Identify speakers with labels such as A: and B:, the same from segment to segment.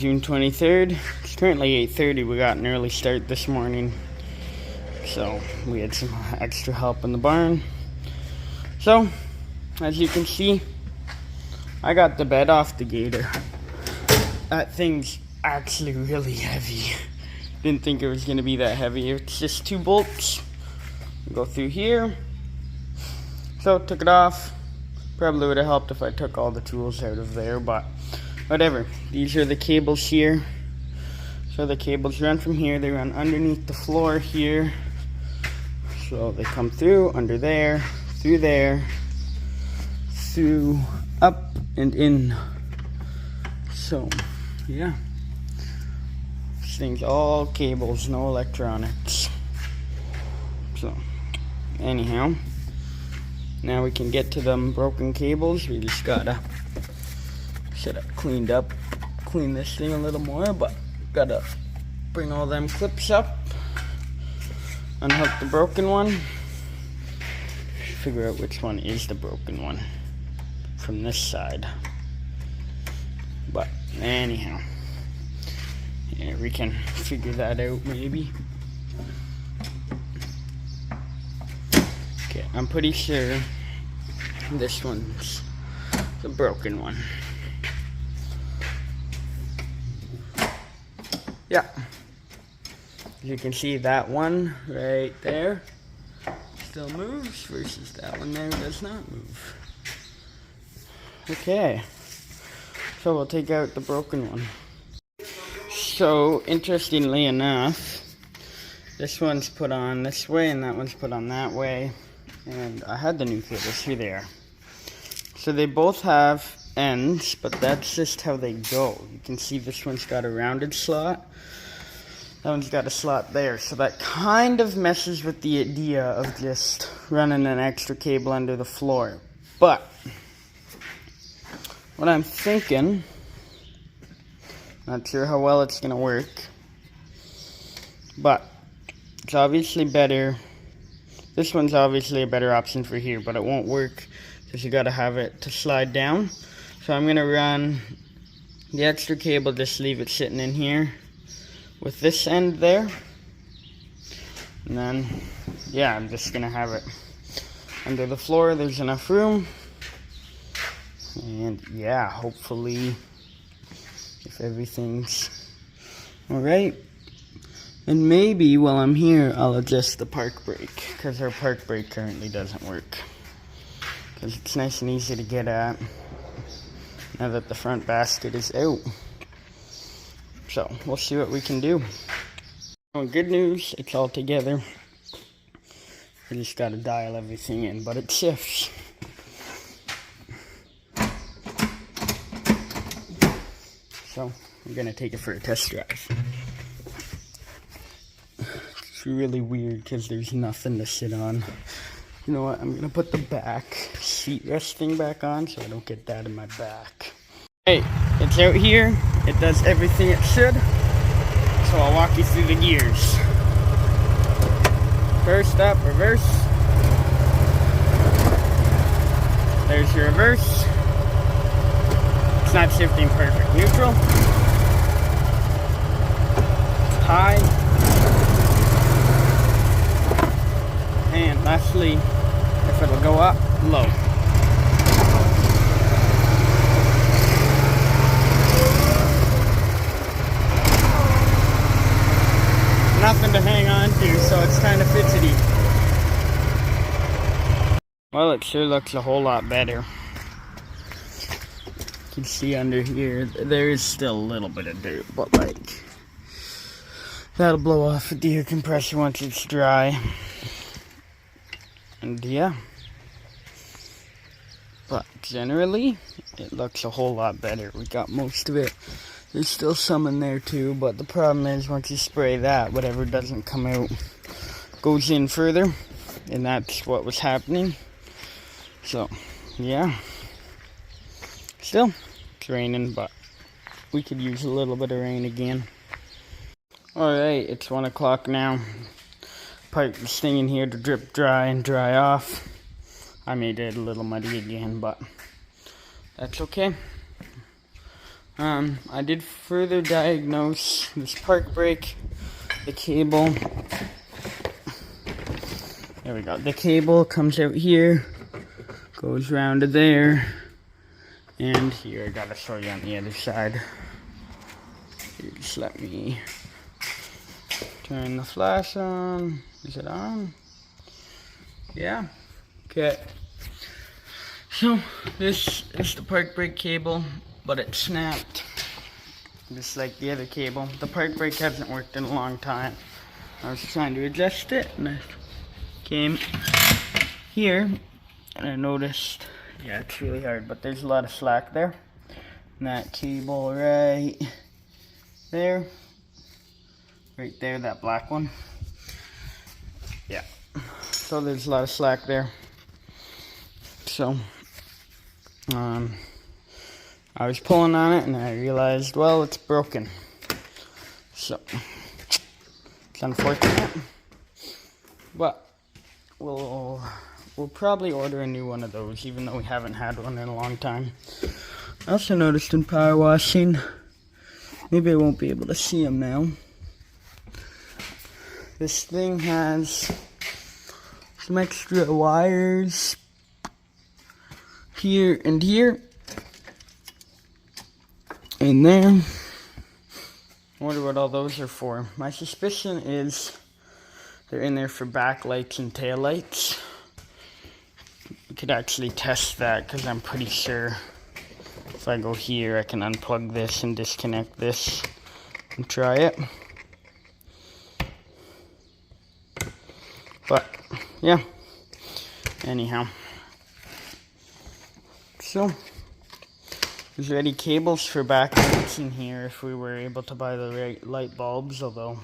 A: June 23rd. It's currently 8:30. We got an early start this morning, so we had some extra help in the barn. So, as you can see, I got the bed off the Gator. That thing's actually really heavy. Didn't think it was going to be that heavy. It's just 2 bolts. Go through here. So, took it off. Probably would have helped if I took all the tools out of there, but whatever. These are the cables here. So the cables run from here. They run underneath the floor here. So they come through, under there, through, up and in. So, yeah. This thing's all cables, no electronics. So, anyhow. Now we can get to them broken cables. We just gotta, should have clean this thing a little more, but gotta bring all them clips up, unhook the broken one, figure out which one is the broken one from this side. But anyhow, yeah, we can figure that out maybe. Okay, I'm pretty sure this one's the broken one. Yeah. As you can see, that one right there still moves versus that one there does not move. Okay. So we'll take out the broken one. So, interestingly enough, this one's put on this way and that one's put on that way. And I had the new cables, here they are. So they both have ends, but that's just how they go. You can see this one's got a rounded slot. That one's got a slot there. So that kind of messes with the idea of just running an extra cable under the floor. But what I'm thinking, not sure how well it's going to work, but it's obviously better. This one's obviously a better option for here, but it won't work because you got to have it to slide down. So I'm going to run the extra cable, just leave it sitting in here with this end there. And then, yeah, I'm just going to have it under the floor. There's enough room. And yeah, hopefully, if everything's alright. And maybe while I'm here, I'll adjust the park brake, because our park brake currently doesn't work. Because it's nice and easy to get at now that the front basket is out. So, we'll see what we can do. Well, good news, it's all together. I just gotta dial everything in, but it shifts. So, I'm gonna take it for a test drive. It's really weird because there's nothing to sit on. You know what, I'm gonna put the back seat rest thing back on so I don't get that in my back. Hey, it's out here. It does everything it should. So I'll walk you through the gears. First up, reverse. There's your reverse. It's not shifting perfect. Neutral. High. And lastly, if it'll go up, low. Nothing to hang on to, so it's kind of fidgety. Well, it sure looks a whole lot better. You can see under here, there is still a little bit of dirt, but like, that'll blow off with the air compressor once it's dry. And yeah, but generally it looks a whole lot better. We got most of it. There's still some in there too, but the problem is once you spray that, whatever doesn't come out goes in further, and that's what was happening. So yeah, still it's raining, but we could use a little bit of rain again. Alright, it's 1 o'clock now. Pipe this thing in here to drip dry and dry off. I made it a little muddy again, but that's okay. I did further diagnose this park brake, the cable. There we go. The cable comes out here, goes round to there, and here. I gotta show you on the other side. Here, just let me turn the flash on. Is it on? Yeah. Okay. So this is the park brake cable, but it snapped just like the other cable. The park brake hasn't worked in a long time. I was trying to adjust it, and I came here and I noticed, yeah, it's really hard, but there's a lot of slack there. And that cable right there, that black one. Yeah. So there's a lot of slack there. So I was pulling on it and I realized, well, it's broken. So it's unfortunate, but we'll probably order a new one of those, even though we haven't had one in a long time. I also noticed in power washing, maybe I won't be able to see them now. This thing has some extra wires here and here and there. I wonder what all those are for. My suspicion is they're in there for backlights and taillights. We could actually test that, because I'm pretty sure if I go here I can unplug this and disconnect this and try it. But yeah, anyhow, so there's already cables for backlights in here if we were able to buy the right light bulbs, although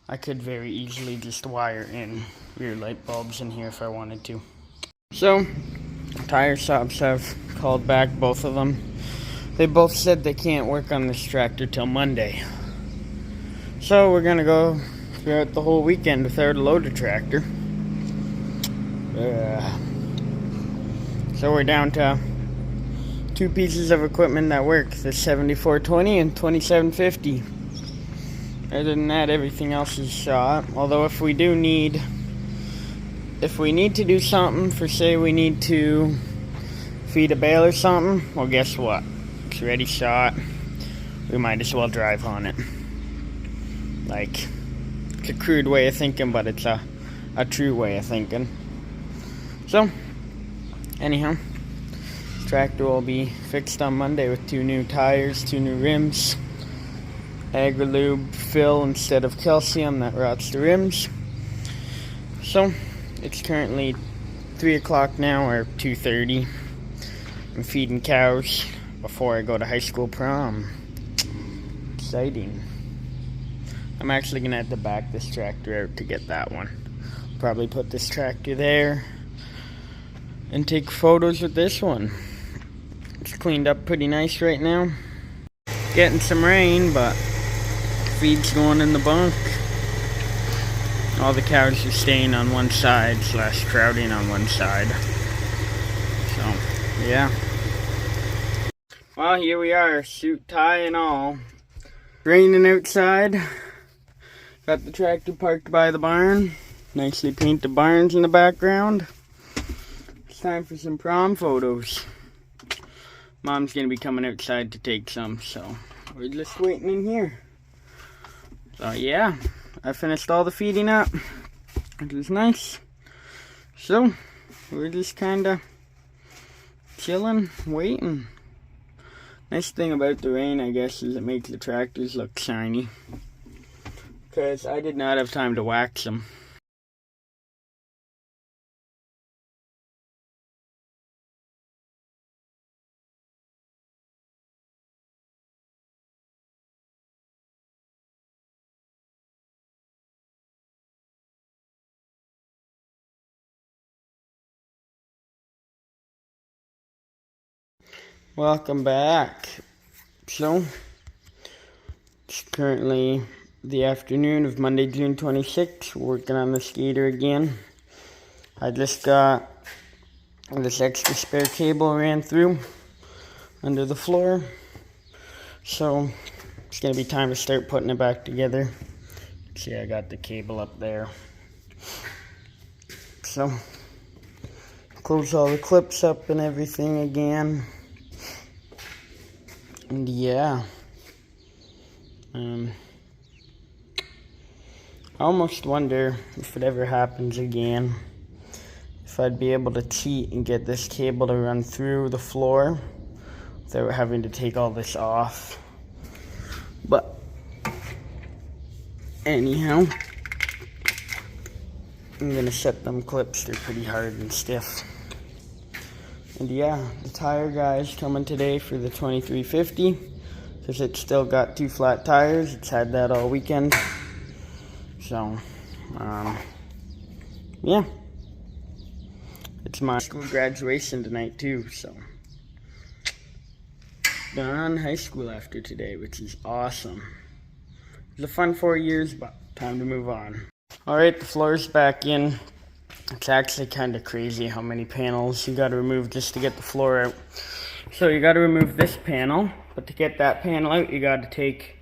A: I could very easily just wire in rear light bulbs in here if I wanted to. So tire shops have called back, both of them. They both said they can't work on this tractor till Monday. So we're gonna go throughout the whole weekend without a loader tractor. So we're down to two pieces of equipment that work, the 7420 and 2750. Other than that, everything else is shot. Although if we need to do something, for say we need to feed a bale or something, well, guess what? It's already shot. We might as well drive on it. Like, it's a crude way of thinking, but it's a true way of thinking. So, anyhow, this tractor will be fixed on Monday with 2 new tires, 2 new rims, Agri-Lube fill instead of calcium that rots the rims. So, it's currently 3 o'clock now, or 2:30. I'm feeding cows before I go to high school prom. Exciting. I'm actually going to have to back this tractor out to get that one. Probably put this tractor there and take photos with this one. It's cleaned up pretty nice right now. Getting some rain, but feed's going in the bunk. All the cows are staying on one side / crowding on one side. So, yeah. Well, here we are, suit, tie, and all. Raining outside. Got the tractor parked by the barn. Nicely painted barns in the background. It's time for some prom photos. Mom's gonna be coming outside to take some, so we're just waiting in here. So yeah, I finished all the feeding up. It was nice. So we're just kinda chilling, waiting. Nice thing about the rain, I guess, is it makes the tractors look shiny. Because I did not have time to wax them. Welcome back. So, it's currently the afternoon of Monday, June 26th. We're working on this Gator again. I just got this extra spare cable ran through under the floor. So it's gonna be time to start putting it back together. See, I got the cable up there. So close all the clips up and everything again. And yeah. I almost wonder if it ever happens again, if I'd be able to cheat and get this cable to run through the floor without having to take all this off. But anyhow, I'm gonna set them clips. They're pretty hard and stiff. And yeah, the tire guy's coming today for the 2350 because it's still got 2 flat tires. It's had that all weekend. So, yeah. It's my school graduation tonight too, so. Done high school after today, which is awesome. It was a fun 4 years, but time to move on. Alright, the floor's back in. It's actually kind of crazy how many panels you got to remove just to get the floor out. So you got to remove this panel, but to get that panel out, you got to take,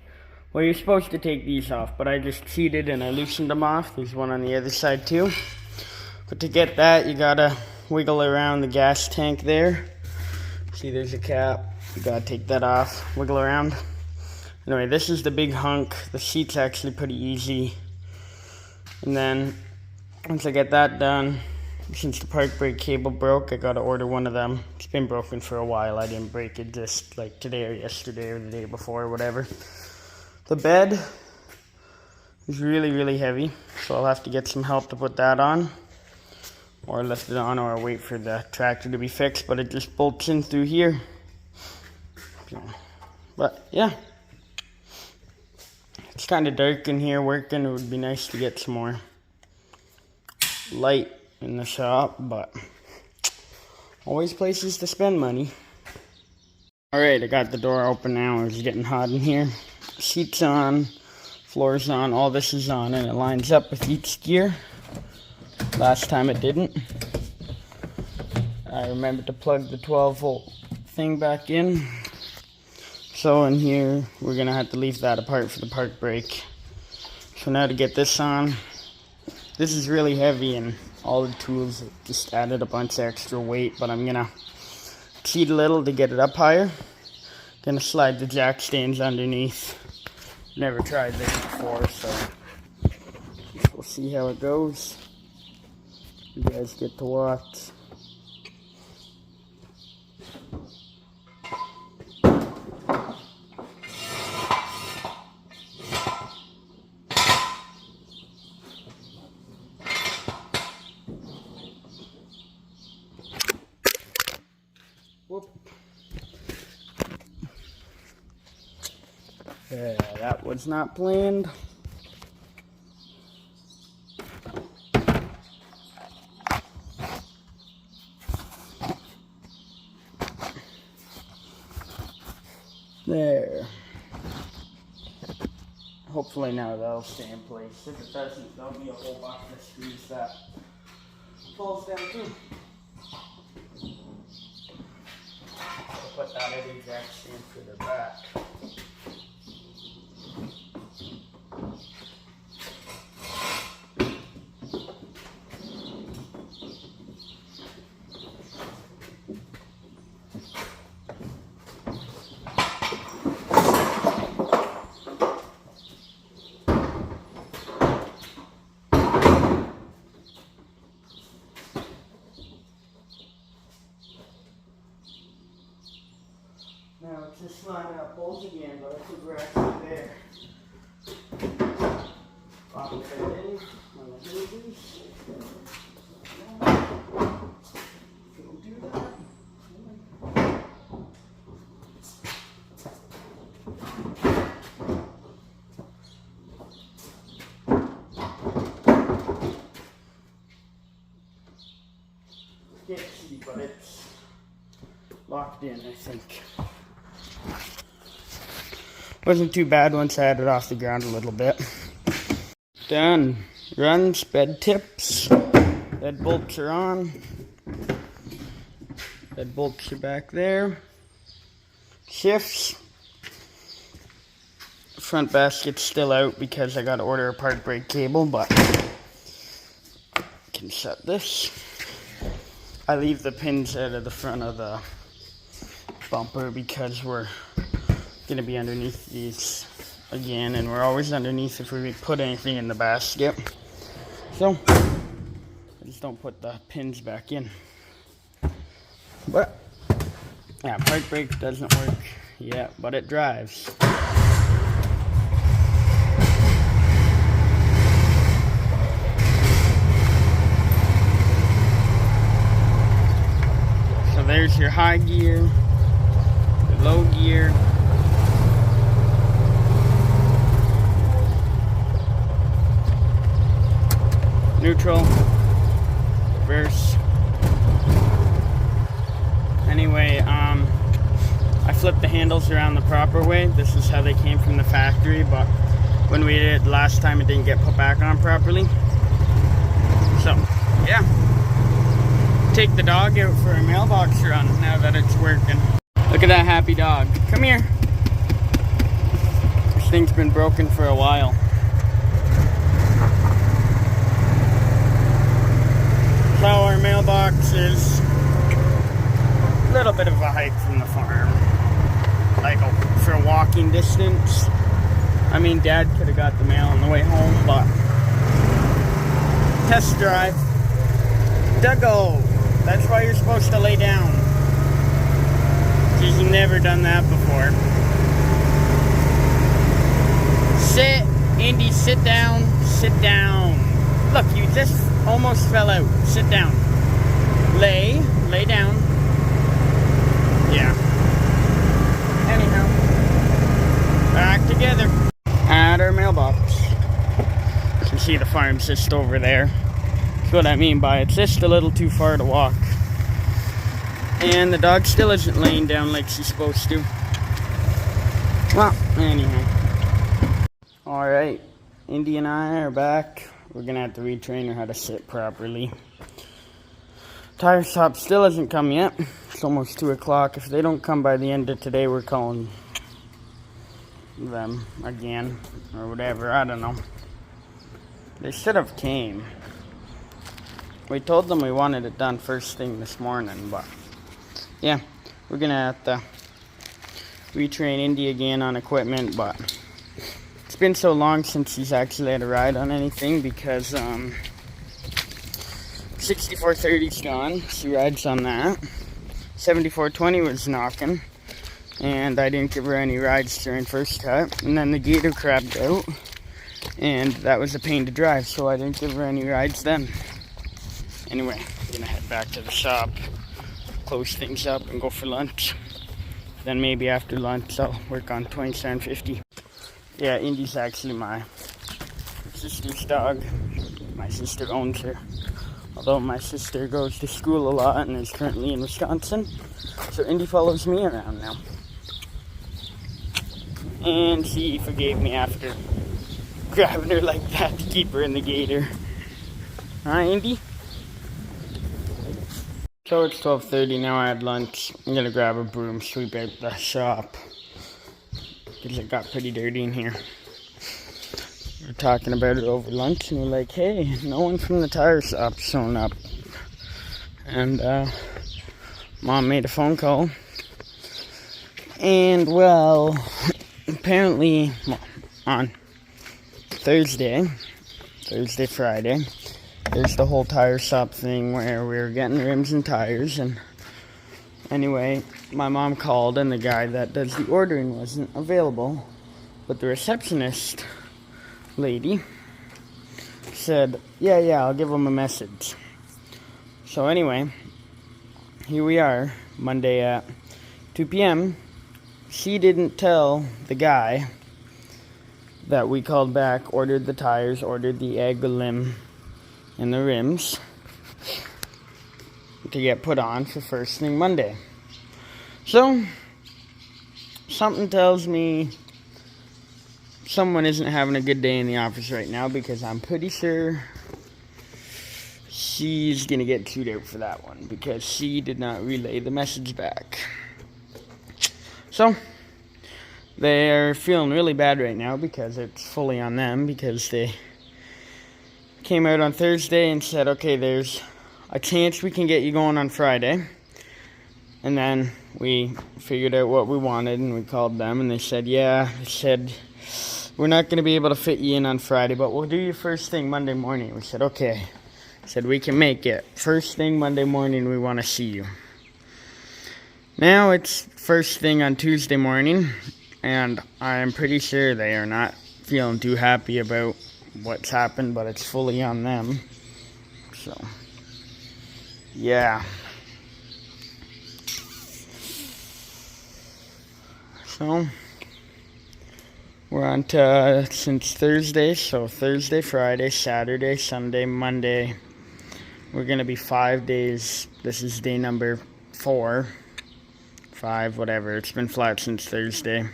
A: well, you're supposed to take these off, but I just cheated and I loosened them off. There's one on the other side too. But to get that, you got to wiggle around the gas tank there. See, there's a cap. You got to take that off, wiggle around. Anyway, this is the big hunk. The seat's actually pretty easy. And then once I get that done, since the park brake cable broke, I gotta order one of them. It's been broken for a while. I didn't break it just like today or yesterday or the day before or whatever. The bed is really, really heavy, so I'll have to get some help to put that on. Or lift it on, or wait for the tractor to be fixed, but it just bolts in through here. So, but yeah. It's kind of dark in here working. It would be nice to get some more light in the shop, but always places to spend money. Alright, I got the door open now. It's getting hot in here. Seats on, floor's on, all this is on, and it lines up with each gear. Last time it didn't. I remembered to plug the 12-volt thing back in. So in here, we're gonna have to leave that apart for the park brake. So now to get this on, this is really heavy and all the tools just added a bunch of extra weight, but I'm gonna cheat a little to get it up higher. Gonna slide the jack stands underneath. Never tried this before, so we'll see how it goes. You guys get to watch. Whoop. Yeah, that was not planned. There. Hopefully now that'll stay in place. If it doesn't, there'll be a whole bunch of screws that falls down too. I'll put that at exact stand for the back. Now it's just lining up bolts again, but I think we're actually there. Pop it in on the hinges. Go do that. Can't see, but it's locked in, I think. Wasn't too bad once I had it off the ground a little bit. Done. Runs, bed tips. Bed bolts are on. Bed bolts are back there. Shifts. front basket's still out because I got to order a park brake cable, but I can set this. I leave the pins out of the front of the bumper because we're going to be underneath these again, and we're always underneath if we put anything in the basket. So I just don't put the pins back in. But yeah, park brake doesn't work yet, but it drives. So there's your high gear, the low gear, neutral, reverse. Anyway, I flipped the handles around the proper way. This is how they came from the factory, but when we did it last time, it didn't get put back on properly. So, yeah. Take the dog out for a mailbox run now that it's working. Look at that happy dog. Come here. This thing's been broken for a while. So our mailbox is a little bit of a hike from the farm. Like for walking distance. I mean, Dad could have got the mail on the way home, but test drive. Duggo. That's why you're supposed to lay down. Because you've never done that before. Sit. Indy, sit down. Sit down. Look, you just almost fell out. Sit down. Lay down. Yeah. Anyhow. Back together. At our mailbox. You can see the farm's just over there. That's what I mean by it's just a little too far to walk. And the dog still isn't laying down like she's supposed to. Well, anyhow. Alright. Indy and I are back. We're gonna have to retrain her how to sit properly. Tire shop still hasn't come yet. It's almost 2 o'clock. If they don't come by the end of today, we're calling them again or whatever. I don't know. They should have came. We told them we wanted it done first thing this morning, but yeah, we're gonna have to retrain Indy again on equipment, but it's been so long since he's actually had a ride on anything because 6430's gone. She rides on that. 7420 was knocking, and I didn't give her any rides during first cut. And then the Gator crabbed out, and that was a pain to drive, so I didn't give her any rides then. Anyway, I'm gonna head back to the shop, close things up, and go for lunch. Then maybe after lunch, I'll work on 2750. Yeah, Indy's actually my sister's dog. My sister owns her. Although my sister goes to school a lot and is currently in Wisconsin. So Indy follows me around now. And she forgave me after grabbing her like that to keep her in the Gator. Alright, Indy? So it's 12:30 now. I had lunch. I'm gonna grab a broom, sweep out the shop. Because it got pretty dirty in here. We were talking about it over lunch, and we're like, hey, no one from the tire shop's shown up. And Mom made a phone call. And well, apparently on Thursday, Friday, there's the whole tire shop thing where we were getting rims and tires. And anyway, my mom called, and the guy that does the ordering wasn't available. But the receptionist lady said, yeah, I'll give him a message. So anyway, here we are, Monday at 2 p.m. She didn't tell the guy that we called back, ordered the tires, ordered the egg, the limb, and the rims to get put on for first thing Monday. So, something tells me someone isn't having a good day in the office right now, because I'm pretty sure she's gonna get chewed out for that one, because she did not relay the message back. So, They're feeling really bad right now because it's fully on them, because they came out on Thursday and said, okay, there's a chance we can get you going on Friday. And then we figured out what we wanted, and we called them, and they said, we're not going to be able to fit you in on Friday, but we'll do you first thing Monday morning. We said, okay. Said, we can make it. First thing Monday morning, we want to see you. Now it's first thing on Tuesday morning, and I'm pretty sure they are not feeling too happy about what's happened, but it's fully on them. So, yeah. So, we're on to since Thursday, so Thursday, Friday, Saturday, Sunday, Monday. We're going to be 5 days. This is day number 4, 5, whatever. It's been flat since Thursday.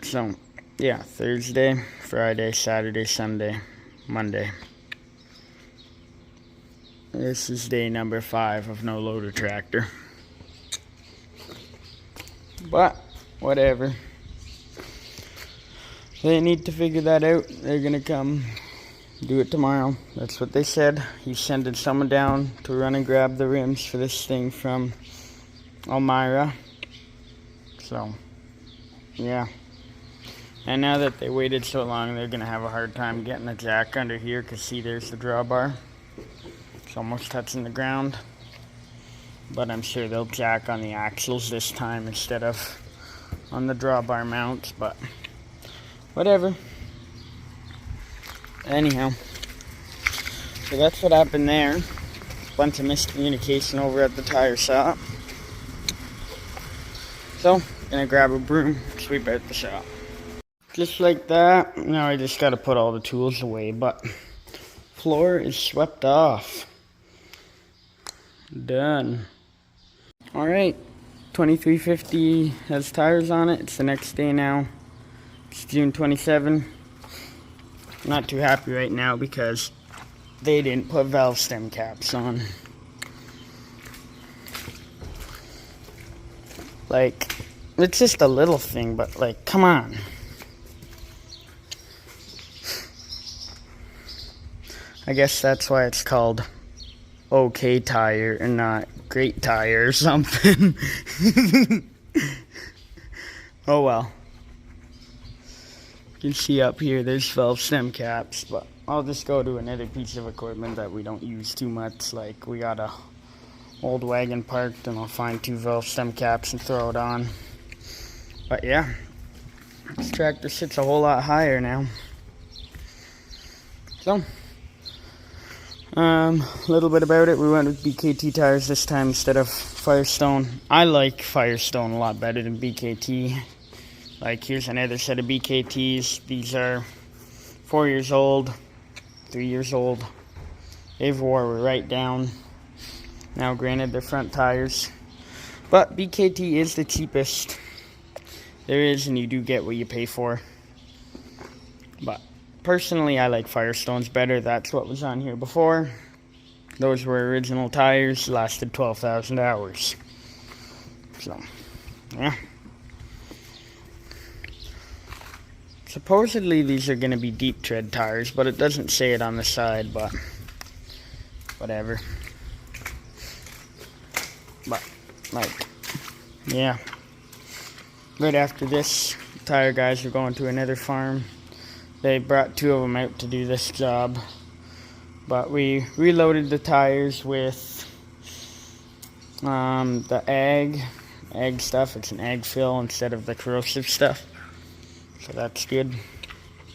A: So, yeah, Thursday, Friday, Saturday, Sunday, Monday. This is day number 5 of no loader tractor. But, whatever. They need to figure that out. They're going to come do it tomorrow. That's what they said. He's sending someone down to run and grab the rims for this thing from Elmira. So, yeah. And now that they waited so long, they're going to have a hard time getting the jack under here, because see, there's the drawbar. It's almost touching the ground. But I'm sure they'll jack on the axles this time instead of on the drawbar mounts, but whatever. Anyhow, so that's what happened there. Bunch of miscommunication over at the tire shop. So, gonna grab a broom, sweep out the shop. Just like that. Now I just gotta put all the tools away, but floor is swept off. Done. Alright, 2350 has tires on it. It's the next day now. It's June 27. Not too happy right now because they didn't put valve stem caps on. Like, it's just a little thing, but like, come on. I guess that's why it's called okay tire and not great tire or something. Oh well. You can see up here there's valve stem caps, but I'll just go to another piece of equipment that we don't use too much. Like, we got a old wagon parked, and I'll find 2 valve stem caps and throw it on. But yeah, this tractor sits a whole lot higher now. So, a little bit about it. We went with BKT tires this time instead of Firestone. I like Firestone a lot better than BKT. Like, here's another set of BKTs. These are 4 years old, 3 years old. They've wore right down. Now, granted, they're front tires, but BKT is the cheapest there is, and you do get what you pay for. But personally, I like Firestones better. That's what was on here before. Those were original tires, lasted 12,000 hours. So, yeah. Supposedly these are going to be deep tread tires, but it doesn't say it on the side, but whatever. But, like, yeah. Right after this, the tire guys are going to another farm. They brought 2 of them out to do this job. But we reloaded the tires with the ag stuff. It's an ag fill instead of the corrosive stuff. So that's good.